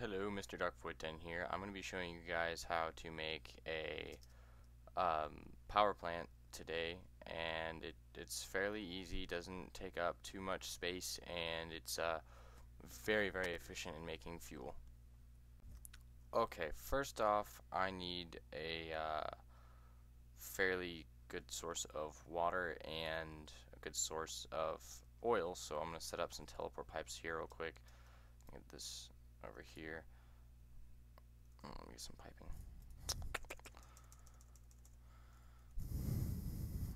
Hello, Mr. Dark410 here. I'm going to be showing you guys how to make a power plant today, and it's fairly easy, doesn't take up too much space, and it's very efficient in making fuel. Okay, first off, I need a fairly good source of water and a good source of oil, so I'm going to set up some teleport pipes here real quick. Get this over here. Let me get some piping.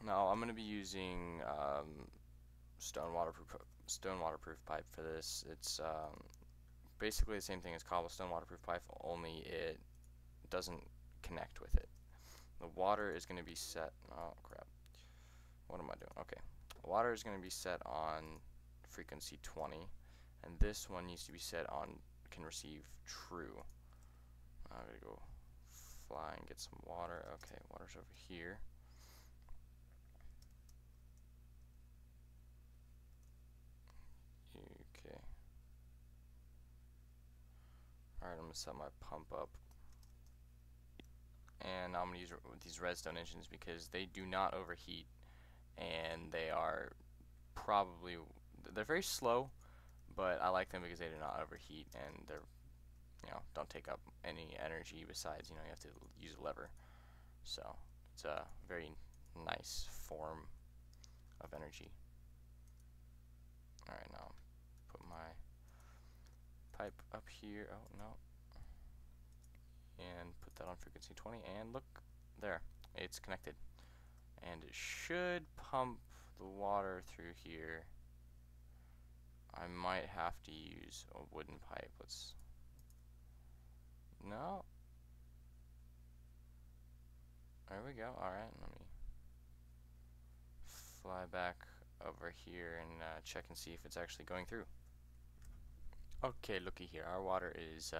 Now I'm going to be using stone waterproof pipe for this. It's basically the same thing as cobblestone waterproof pipe, only it doesn't connect with it. The water is going to be set. Oh crap! What am I doing? Okay, water is going to be set on frequency 20, and this one needs to be set on can receive true. I'm gonna go fly and get some water. Okay, water's over here. Okay. Alright, I'm gonna set my pump up. And I'm gonna use these redstone engines because they do not overheat, and they are they're very slow, but I like them because they do not overheat, and they're don't take up any energy besides you have to use a lever. So it's a very nice form of energy. Alright, now put my pipe up here. Oh no. And put that on frequency 20, and look there, it's connected, and it should pump the water through here. I might have to use a wooden pipe. No, there we go. Alright, let me fly back over here and check and see if it's actually going through. Okay, looky here, our water is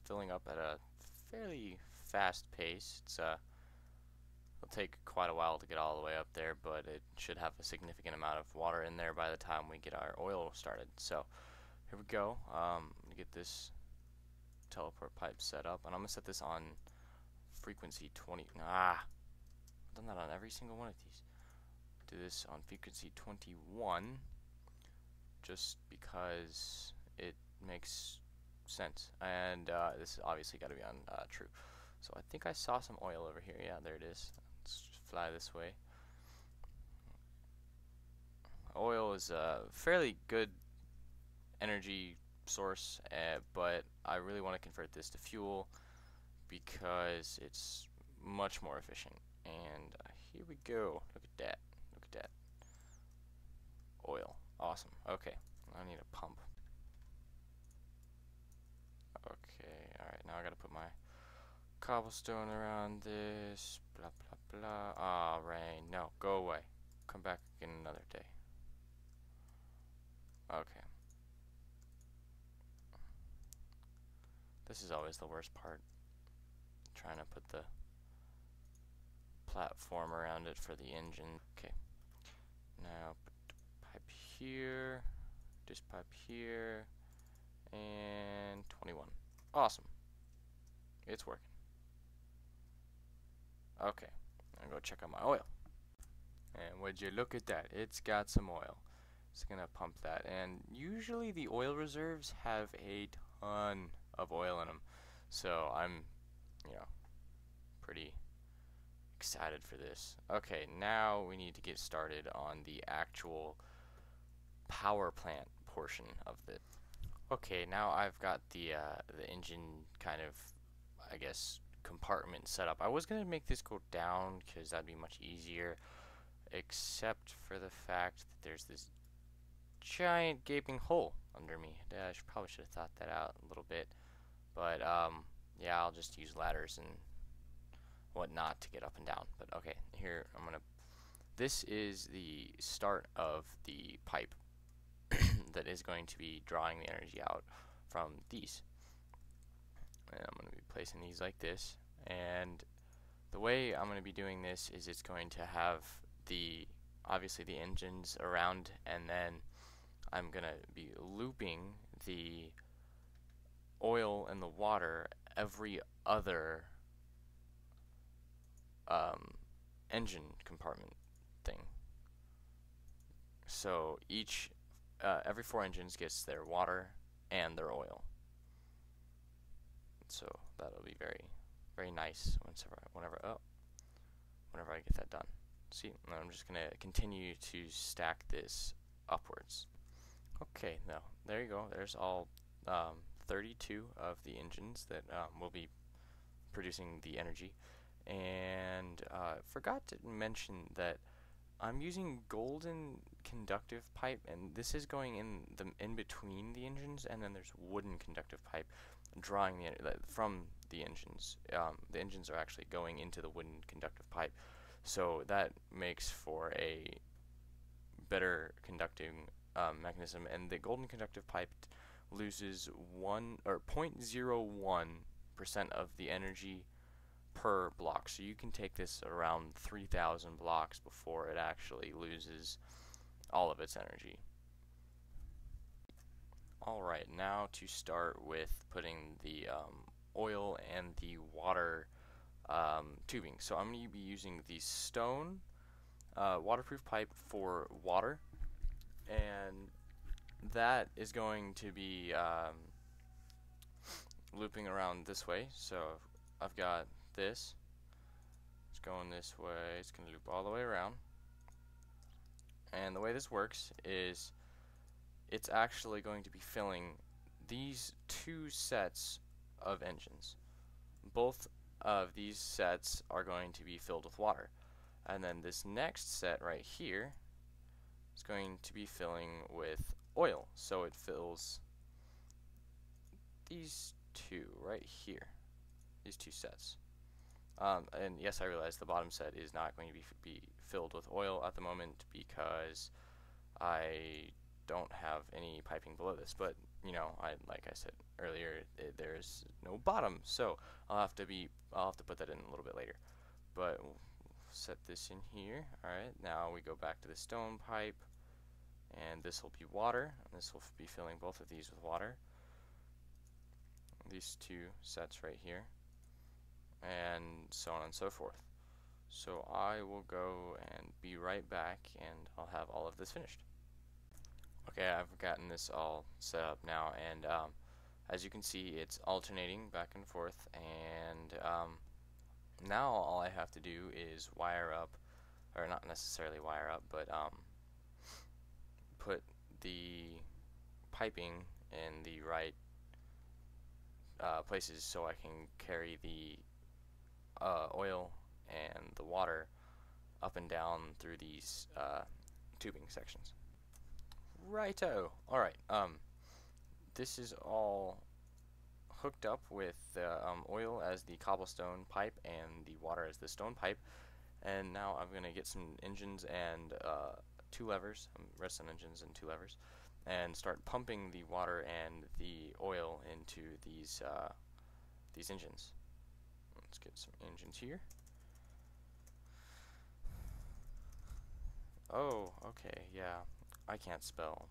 filling up at a fairly fast pace. It'll take quite a while to get all the way up there, but it should have a significant amount of water in there by the time we get our oil started. So here we go. I'm gonna get this teleport pipe set up, and I'm gonna set this on frequency 20. I've done that on every single one of these. Do this on frequency 21 just because it makes sense, and this is obviously got to be on true. So I think I saw some oil over here. Yeah, there it is. Let's just fly this way. Oil is a fairly good energy source, but I really want to convert this to fuel because it's much more efficient. And here we go. Look at that. Look at that. Oil. Awesome. Okay. I need a pump. Okay. Alright. Now I gotta put my cobblestone around this. Blah, blah, blah. Ah, rain. No. Go away. Come back in another day. Okay. This is always the worst part. Trying to put the platform around it for the engine. Okay. Now put the pipe here, this pipe here, and 21. Awesome. It's working. Okay. I'm gonna go check out my oil. And would you look at that? It's got some oil. It's gonna pump that. And usually the oil reserves have a ton of oil in them. So I'm, pretty excited for this. Okay, now we need to get started on the actual power plant portion of it. Okay, now I've got the engine kind of, I guess, compartment set up. I was gonna make this go down because that'd be much easier, except for the fact that there's this giant gaping hole under me. I probably should have thought that out a little bit, but yeah, I'll just use ladders and whatnot to get up and down. But okay, here this is the start of the pipe that is going to be drawing the energy out from these. And I'm going to be placing these like this, and the way I'm going to be doing this is it's going to have obviously the engines around, and then I'm going to be looping the oil and the water every other engine compartment thing. So every 4 engines gets their water and their oil. So that'll be very, very nice whenever I get that done. See, I'm just gonna continue to stack this upwards. Okay, now there you go. There's all 32 of the engines that will be producing the energy. And forgot to mention that I'm using golden conductive pipe, and this is going in between the engines, and then there's wooden conductive pipe drawing from the engines. The engines are actually going into the wooden conductive pipe, so that makes for a better conducting mechanism. And the golden conductive pipe loses 0.01% of the energy per block, so you can take this around 3,000 blocks before it actually loses all of its energy. Alright, now to start with putting the oil and the water tubing. So I'm going to be using the stone waterproof pipe for water, and that is going to be looping around this way. So I've got this. It's going this way. It's going to loop all the way around. And the way this works is it's actually going to be filling these 2 sets of engines. Both of these sets are going to be filled with water. And then this next set right here is going to be filling with oil. So it fills these 2 right here. These 2 sets. And yes, I realize the bottom set is not going to be filled with oil at the moment because I don't have any piping below this. But you know, like I said earlier, there's no bottom, so I'll have to put that in a little bit later. But we'll set this in here. All right, now we go back to the stone pipe, and this will be water, and this will be filling both of these with water. These 2 sets right here, and so on and so forth. So I will go and be right back, and I'll have all of this finished. Okay, I've gotten this all set up now, and as you can see, it's alternating back and forth, and now all I have to do is wire up, or not necessarily wire up, but put the piping in the right places so I can carry the oil and the water up and down through these tubing sections. Righto. Alright, this is all hooked up with the oil as the cobblestone pipe and the water as the stone pipe, and now I'm going to get some engines and 2 levers, redstone engines and 2 levers, and start pumping the water and the oil into these engines. Let's get some engines here. Oh, okay, yeah, I can't spell.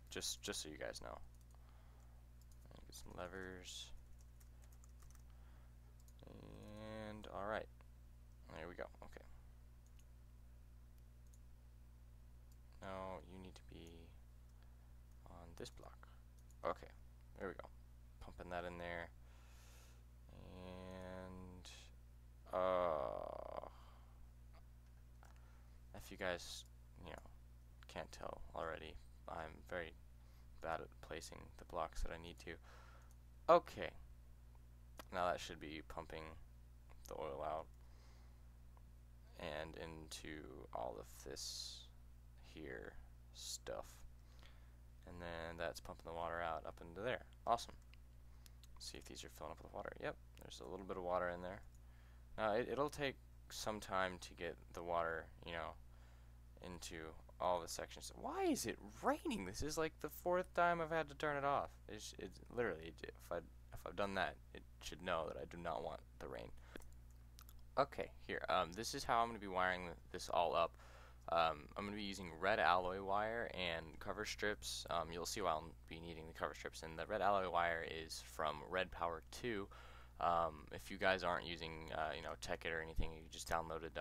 Just so you guys know. Get some levers. And alright. There we go. Okay. Now you need to be on this block. Okay. There we go. Pumping that in there. And if you guys, can't tell already, I'm very bad at placing the blocks that I need to. Okay, now that should be pumping the oil out and into all of this here stuff, and then that's pumping the water out up into there. Awesome. Let's see if these are filling up with water. Yep, there's a little bit of water in there. Now it'll take some time to get the water, into all the sections. Why is it raining? This is like the 4th time I've had to turn it off. It's literally, if I've done that, it should know that I do not want the rain. Okay, here. This is how I'm going to be wiring this all up. I'm going to be using red alloy wire and cover strips. You'll see why I'll be needing the cover strips. And the red alloy wire is from Red Power 2. If you guys aren't using, TechIt or anything, you just downloaded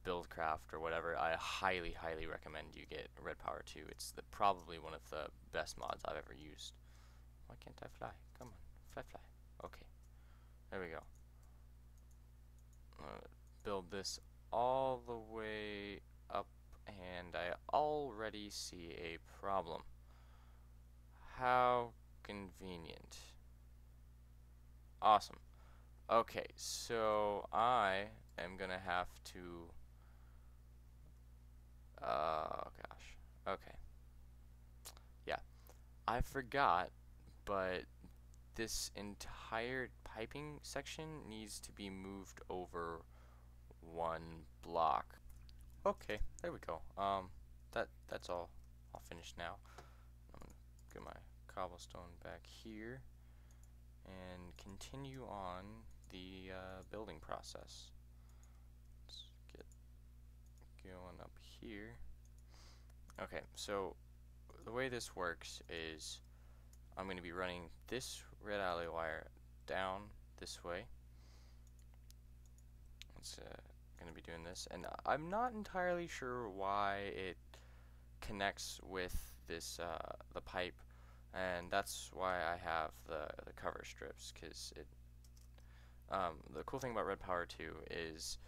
BuildCraft or whatever, I highly, highly recommend you get Red Power 2. It's probably one of the best mods I've ever used. Why can't I fly? Come on, fly, fly. Okay, there we go. Build this all the way up, and I already see a problem. How convenient. Awesome. Okay, so I am gonna have to oh gosh. Okay. Yeah. I forgot, but this entire piping section needs to be moved over one block. Okay, there we go. That's all finished now. I'm gonna get my cobblestone back here and continue on the building process. Let's get going up here. Okay, so the way this works is I'm going to be running this red alloy wire down this way. It's going to be doing this, and I'm not entirely sure why it connects with this the pipe, and that's why I have the cover strips, because it the cool thing about Red Power 2 is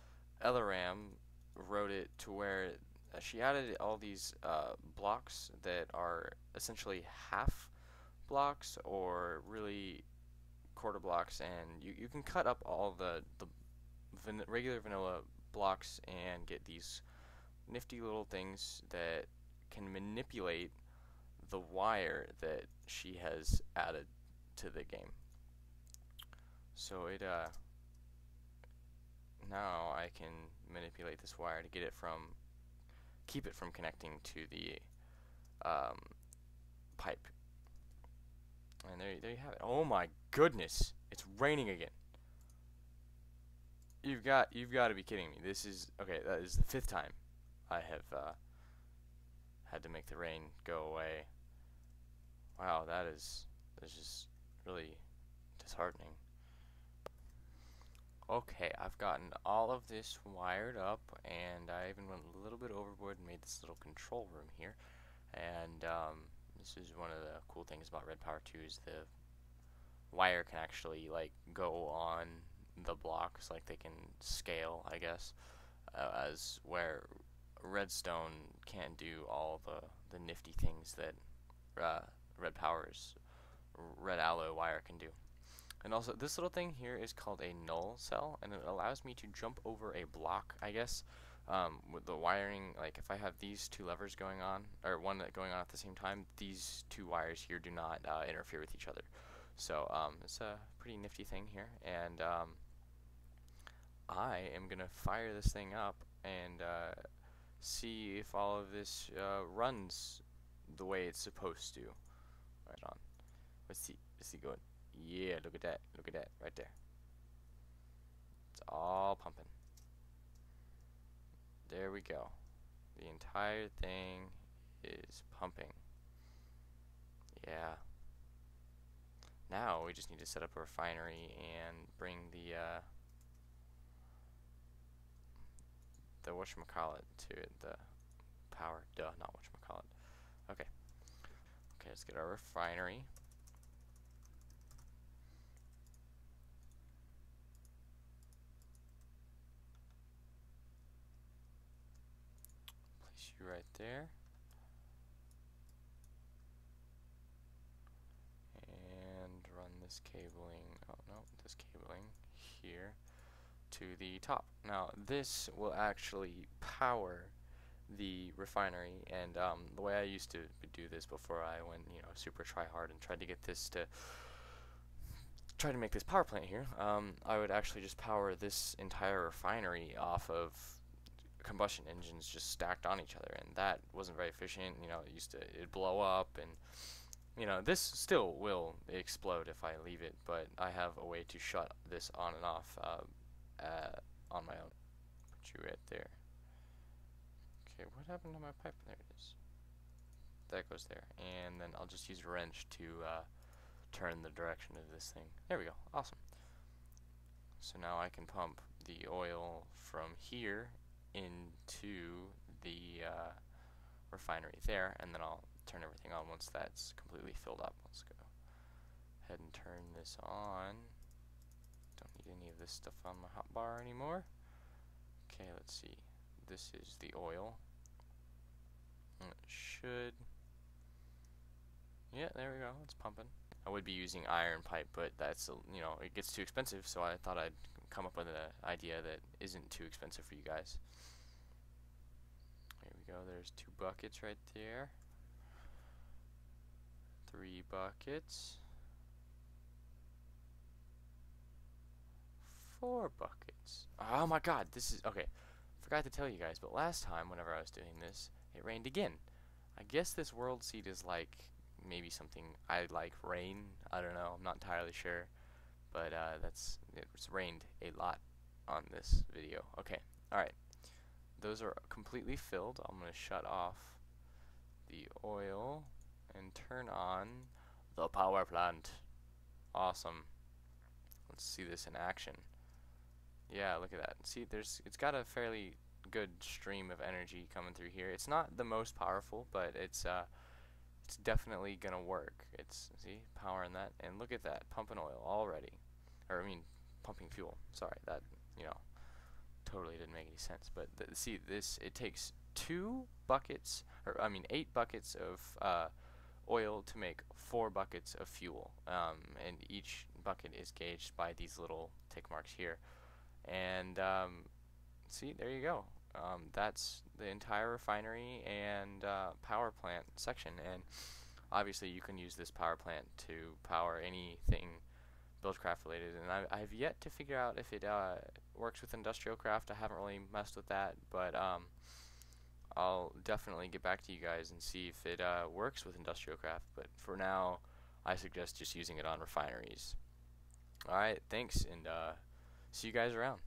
Elaram wrote it to where she added all these blocks that are essentially half blocks or really quarter blocks, and you can cut up all the regular vanilla blocks and get these nifty little things that can manipulate the wire that she has added to the game. So it now I can manipulate this wire to get it from keep it from connecting to the pipe. And there you have it. Oh my goodness, it's raining again. You've got to be kidding me. This is okay. That is the 5th time I have had to make the rain go away. Wow, that's just really disheartening. Okay, I've gotten all of this wired up, and I even went a little bit overboard and made this little control room here. And this is one of the cool things about Red Power 2 is the wire can actually like go on the blocks, like they can scale, I guess, as where redstone can't do all the nifty things that Red Power's red alloy wire can do. And also, this little thing here is called a null cell, and it allows me to jump over a block, I guess, with the wiring. Like, if I have these 2 levers going on, or one going on at the same time, these 2 wires here do not interfere with each other. So, it's a pretty nifty thing here, and I am going to fire this thing up and see if all of this runs the way it's supposed to. Right on. Let's see going. Yeah, look at that right there. It's all pumping. There we go. The entire thing is pumping. Yeah. Now we just need to set up a refinery and bring the whatchamacallit to it, the power. Duh, not whatchamacallit. Okay. Okay, let's get our refinery. Place you right there. And run this cabling, oh no, this cabling here to the top. Now this will actually power the refinery, and the way I used to do this before I went, super try hard and tried to get this to try to make this power plant here, I would actually just power this entire refinery off of combustion engines just stacked on each other, and that wasn't very efficient. It'd blow up, and this still will explode if I leave it, but I have a way to shut this on and off on my own. Put you right there. Okay, what happened to my pipe? There it is. That goes there. And then I'll just use a wrench to turn the direction of this thing. There we go. Awesome. So now I can pump the oil from here into the refinery there, and then I'll turn everything on once that's completely filled up. Let's go ahead and turn this on. Don't need any of this stuff on my hotbar anymore. Okay, let's see. This is the oil. It should. Yeah, there we go. It's pumping. I would be using iron pipe, but that's, you know, it gets too expensive, so I thought I'd come up with an idea that isn't too expensive for you guys. There we go. There's 2 buckets right there. 3 buckets. 4 buckets. Oh my god, this is okay. Forgot to tell you guys, but last time whenever I was doing this, it rained again. I guess this world seed is like maybe something I like rain. I don't know. I'm not entirely sure, but it's rained a lot on this video. Okay. All right. Those are completely filled. I'm going to shut off the oil and turn on the power plant. Awesome. Let's see this in action. Yeah, look at that. See, it's got a fairly good stream of energy coming through here. It's not the most powerful, but it's definitely gonna work. See, powering that, and look at that, pumping oil already, or I mean, pumping fuel. Sorry, that, you know, totally didn't make any sense. But see, it takes 2 buckets, or I mean 8 buckets of oil to make 4 buckets of fuel, and each bucket is gauged by these little tick marks here. And see, there you go. That's the entire refinery and power plant section. And obviously, you can use this power plant to power anything BuildCraft related. And I've yet to figure out if it works with Industrial Craft. I haven't really messed with that, but I'll definitely get back to you guys and see if it works with Industrial Craft. But for now, I suggest just using it on refineries. Alright, thanks, and see you guys around.